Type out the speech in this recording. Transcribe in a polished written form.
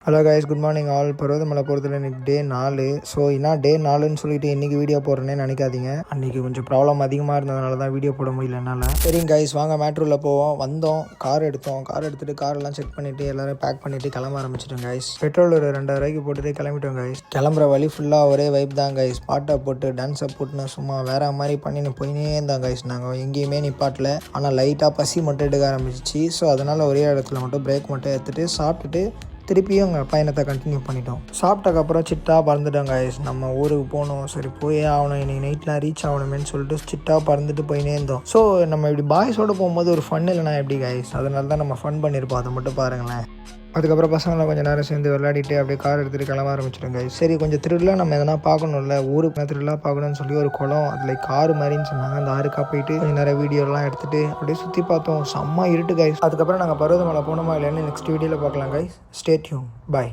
Hello guys, good morning all. Parvathamalai போகிறதுல இன்றைக்கி டே 4. So என்ன டே 4ன்னு சொல்லிட்டு இன்றைக்கி வீடியோ போடுறேன்னு நினைக்காதீங்க. அன்றைக்கி கொஞ்சம் ப்ராப்ளம் அதிகமாக இருந்ததுனால தான் வீடியோ போட முடியல என்னால். சரிங்க கைஸ், வாங்க மேட்ரூவில் போவோம். வந்தோம், கார் எடுத்துகிட்டு காரெல்லாம் செக் பண்ணிவிட்டு எல்லோரும் பேக் பண்ணிவிட்டு கிளம்ப ஆரம்பிச்சிட்டோம் கைஸ். பெட்ரோல் ஒரு 2000 போட்டுட்டு கிளம்பிட்டோம் கைஸ். கிளம்புற வழி ஃபுல்லாக ஒரே வைப் தான் கைஸ். பாட்டை போட்டு டான்ஸை போட்டுன்னு சும்மா வேறு மாதிரி பண்ணின்னு போயினே தான் கைஸ். நாங்கள் எங்கேயுமே நிப்பாட்டல. ஆனால் லைட்டாக பசி மட்டும் எடுக்க ஆரம்பிச்சிச்சு. ஸோ அதனால் ஒரே இடத்துல மட்டும் பிரேக் மட்டும் எடுத்துகிட்டு சாப்பிட்டுட்டு திருப்பியும் எங்கள் பயணத்தை கண்டினியூ பண்ணிட்டோம். சாப்பிட்டக்கப்புறம் சிட்டாக பறந்துட்டோம் கைஸ். நம்ம ஊருக்கு போகணும், சரி போயே ஆகணும், இன்றைக்கி நைட்லாம் ரீச் ஆகணுமேனு சொல்லிட்டு சிட்டாக பறந்துட்டு போயினே இருந்தோம். ஸோ நம்ம இப்படி பாய்ஸோடு போகும்போது ஒரு ஃபன் இல்லைனா எப்படி கைஸ், அதனால தான் நம்ம ஃபன் பண்ணியிருப்போம். அதை மட்டும் பாருங்களேன். அதுக்கப்புறம் பசங்களாம் கொஞ்சம் நேரம் சேர்ந்து விளையாடிட்டு அப்படியே கார் எடுத்துகிட்டு கிளம்ப ஆரம்பிச்சிடும் கைஸ். சரி கொஞ்சம் திருவிழா நம்ம எதனா பார்க்கணும்ல, ஊருக்கு திருவிழா பார்க்கணும்னு சொல்லி ஒரு குளம், அது லைக் ஆறு மாதிரின்னு சொன்னாங்க. அந்த ஆறுக்காக போயிட்டு கொஞ்சம் நிறைய வீடியோலாம் எடுத்துகிட்டு அப்படியே சுற்றி பார்த்தோம். செம்ம இருட்டு கைஸ். அதுக்கப்புறம் நாங்கள் பருவதமலை போனோமா இல்லைன்னு நெக்ஸ்ட் வீடியோவில் பார்க்கலாம் கைஸ். Stay tune. பாய்.